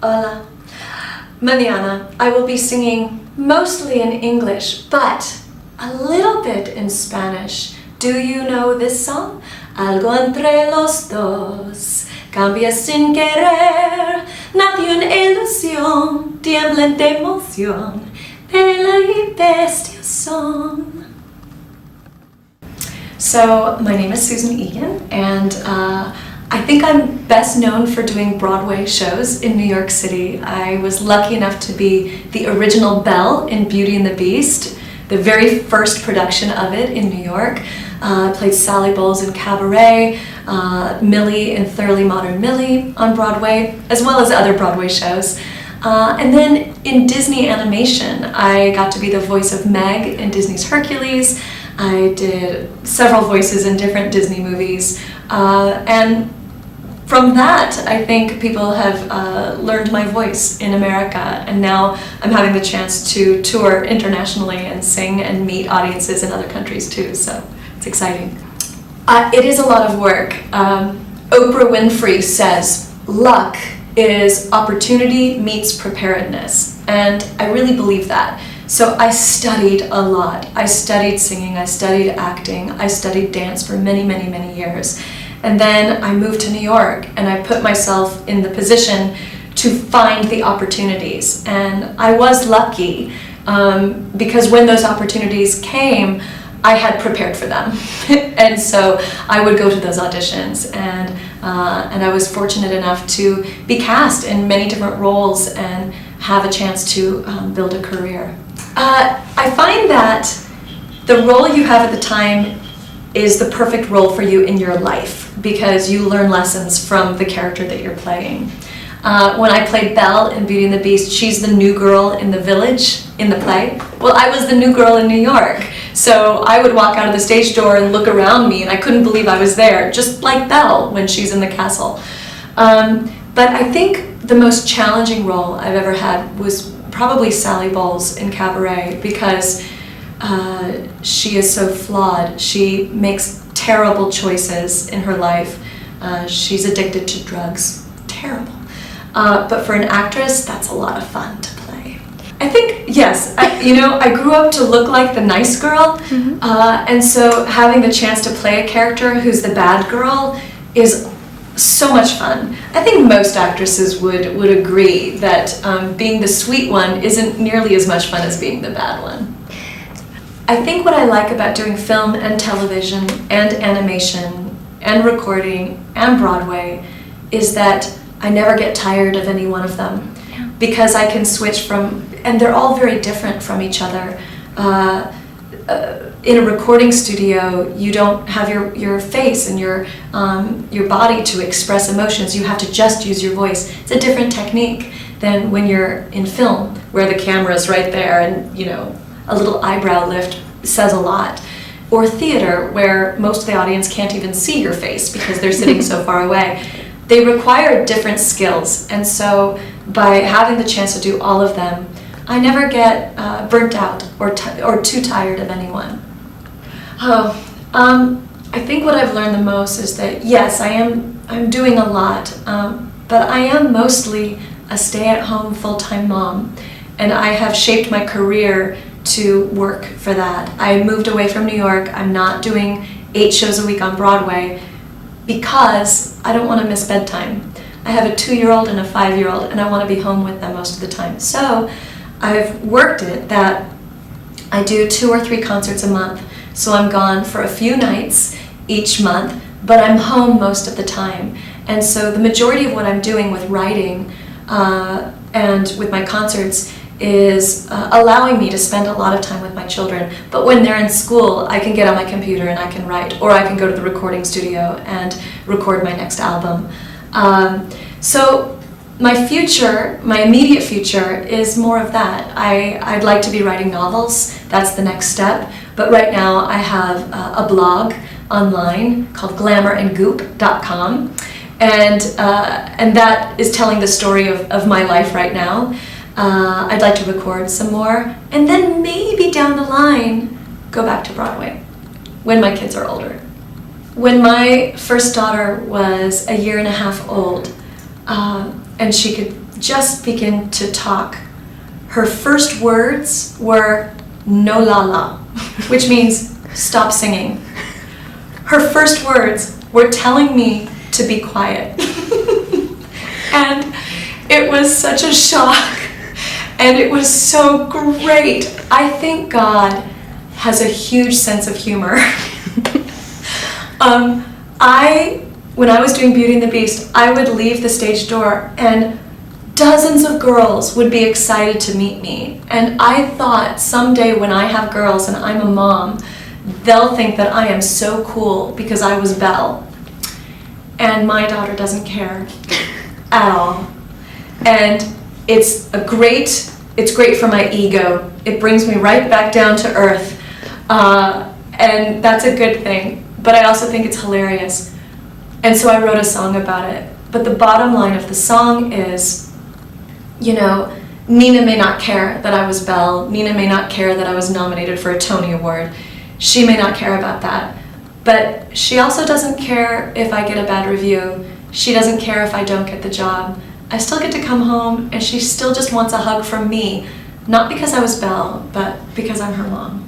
Hola. Mañana I will be singing mostly in English, but a little bit in Spanish. Do you know this song? Algo entre los dos, cambia sin querer, nació en ilusión, tiemblan de emoción, Bella y bestia son. So, my name is Susan Egan, and I think I'm best known for doing Broadway shows in New York City. I was lucky enough to be the original Belle in Beauty and the Beast, the very first production of it in New York. I played Sally Bowles in Cabaret, Millie in Thoroughly Modern Millie on Broadway, as well as other Broadway shows. And then in Disney animation, I got to be the voice of Meg in Disney's Hercules. I did several voices in different Disney movies, and from that, I think people have learned my voice in America, and now I'm having the chance to tour internationally and sing and meet audiences in other countries too, so it's exciting. It is a lot of work. Oprah Winfrey says, luck is opportunity meets preparedness, and I really believe that. So I studied a lot. I studied singing, I studied acting, I studied dance for many, many, many years. And then I moved to New York and I put myself in the position to find the opportunities. And I was lucky because when those opportunities came, I had prepared for them. And so I would go to those auditions, and I was fortunate enough to be cast in many different roles and have a chance to build a career. I find that the role you have at the time is the perfect role for you in your life because you learn lessons from the character that you're playing. When I played Belle in Beauty and the Beast, she's the new girl in the village in the play. Well, I was the new girl in New York, so I would walk out of the stage door and look around me and I couldn't believe I was there, just like Belle when she's in the castle. But I think the most challenging role I've ever had was probably Sally Bowles in Cabaret because she is so flawed. She makes terrible choices in her life. She's addicted to drugs. Terrible. But for an actress, that's a lot of fun to play. I think, yes, I grew up to look like the nice girl, and so having the chance to play a character who's the bad girl is so much fun. I think most actresses would agree that being the sweet one isn't nearly as much fun as being the bad one. I think what I like about doing film and television and animation and recording and Broadway is that I never get tired of any one of them because I can switch from, and they're all very different from each other. In a recording studio, you don't have your face and your body to express emotions. You have to just use your voice. It's a different technique than when you're in film, where the camera's right there and a little eyebrow lift says a lot. Or theater, where most of the audience can't even see your face because they're sitting so far away. They require different skills, and so by having the chance to do all of them, I never get burnt out or too tired of anyone. I think what I've learned the most is that yes, I'm doing a lot, but I am mostly a stay-at-home full-time mom, and I have shaped my career to work for that. I moved away from New York. I'm not doing 8 shows a week on Broadway because I don't want to miss bedtime. I have a 2-year-old and a 5-year-old, and I want to be home with them most of the time. So I've worked it that I do 2 or 3 concerts a month. So I'm gone for a few nights each month, but I'm home most of the time. And so the majority of what I'm doing with writing and with my concerts is allowing me to spend a lot of time with my children. But when they're in school, I can get on my computer and I can write, or I can go to the recording studio and record my next album. So my future, my immediate future, is more of that. I'd like to be writing novels. That's the next step. But right now I have a blog online called glamourandgoop.com, and that is telling the story of my life right now. I'd like to record some more, and then maybe down the line go back to Broadway when my kids are older. When my first daughter was 1.5 years old, and she could just begin to talk. Her first words were no la la, which means stop singing. Her first words were telling me to be quiet. And it was such a shock, and it was so great. I think God has a huge sense of humor. When I was doing Beauty and the Beast, I would leave the stage door and dozens of girls would be excited to meet me. And I thought someday when I have girls and I'm a mom, they'll think that I am so cool because I was Belle. And my daughter doesn't care at all. And it's great for my ego. It brings me right back down to earth. And that's a good thing. But I also think it's hilarious. And so I wrote a song about it. But the bottom line of the song is, you know, Nina may not care that I was Belle. Nina may not care that I was nominated for a Tony Award. She may not care about that. But she also doesn't care if I get a bad review. She doesn't care if I don't get the job. I still get to come home, and she still just wants a hug from me. Not because I was Belle, but because I'm her mom.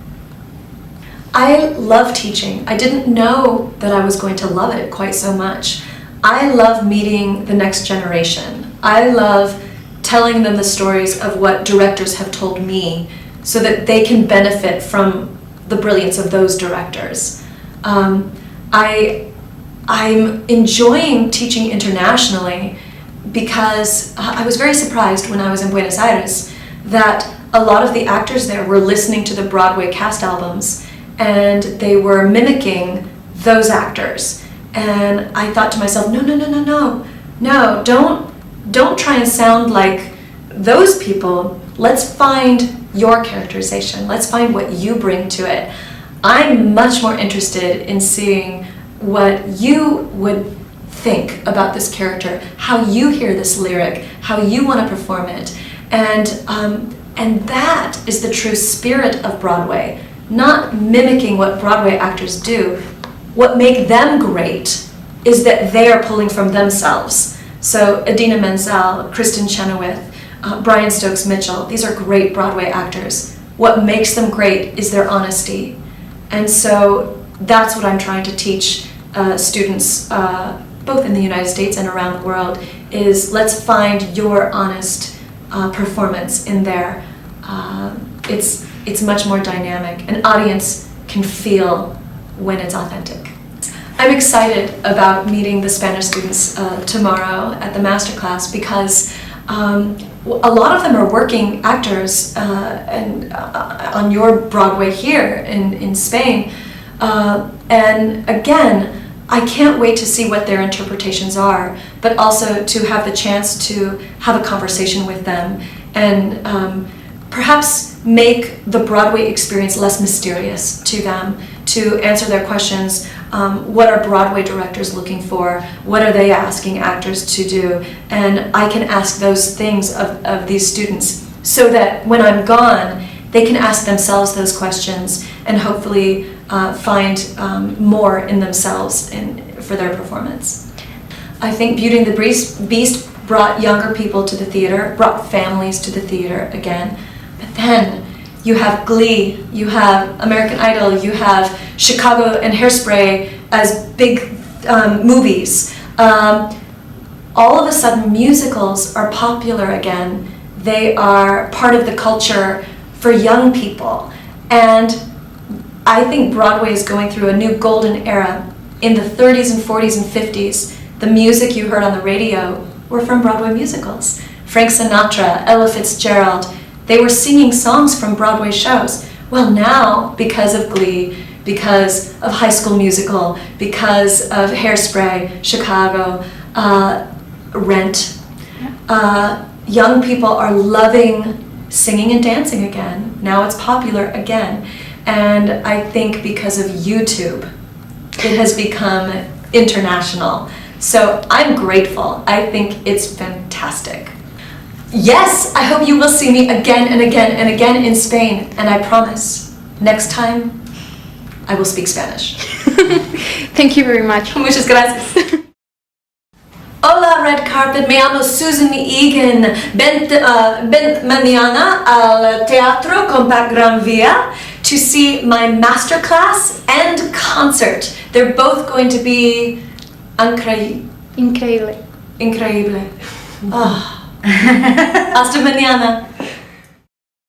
I love teaching. I didn't know that I was going to love it quite so much. I love meeting the next generation. I love telling them the stories of what directors have told me so that they can benefit from the brilliance of those directors. I'm enjoying teaching internationally because I was very surprised when I was in Buenos Aires that a lot of the actors there were listening to the Broadway cast albums and they were mimicking those actors. And I thought to myself, no, don't try and sound like those people. Let's find your characterization. Let's find what you bring to it. I'm much more interested in seeing what you would think about this character, how you hear this lyric, how you want to perform it. And that is the true spirit of Broadway, not mimicking what Broadway actors do. What makes them great is that they are pulling from themselves. So Idina Menzel, Kristen Chenoweth, Brian Stokes Mitchell, these are great Broadway actors. What makes them great is their honesty. And so that's what I'm trying to teach students, both in the United States and around the world, is let's find your honest performance in there. It's much more dynamic. An audience can feel when it's authentic. I'm excited about meeting the Spanish students tomorrow at the Masterclass because a lot of them are working actors and on your Broadway here in Spain. And again, I can't wait to see what their interpretations are, but also to have the chance to have a conversation with them and perhaps make the Broadway experience less mysterious to them, to answer their questions. What are Broadway directors looking for? What are they asking actors to do? And I can ask those things of these students so that when I'm gone, they can ask themselves those questions and hopefully find more in themselves for their performance. I think Beauty and the Beast brought younger people to the theater, brought families to the theater again. But then you have Glee, you have American Idol, you have Chicago and Hairspray as big movies. All of a sudden musicals are popular again. They are part of the culture for young people. And I think Broadway is going through a new golden era. In the 30s and 40s and 50s, the music you heard on the radio were from Broadway musicals. Frank Sinatra, Ella Fitzgerald, they were singing songs from Broadway shows. Well, now, because of Glee, because of High School Musical, because of Hairspray, Chicago, Rent, young people are loving singing and dancing again. Now it's popular again. And I think because of YouTube, it has become international. So I'm grateful. I think it's fantastic. Yes, I hope you will see me again and again and again in Spain. And I promise, next time, I will speak Spanish. Thank you very much. Muchas gracias. Hola, red carpet, me llamo Susan Egan. Ven mañana al Teatro Compact Gran Via to see my masterclass and concert. They're both going to be increíble. Increíble. Oh. Hasta mañana.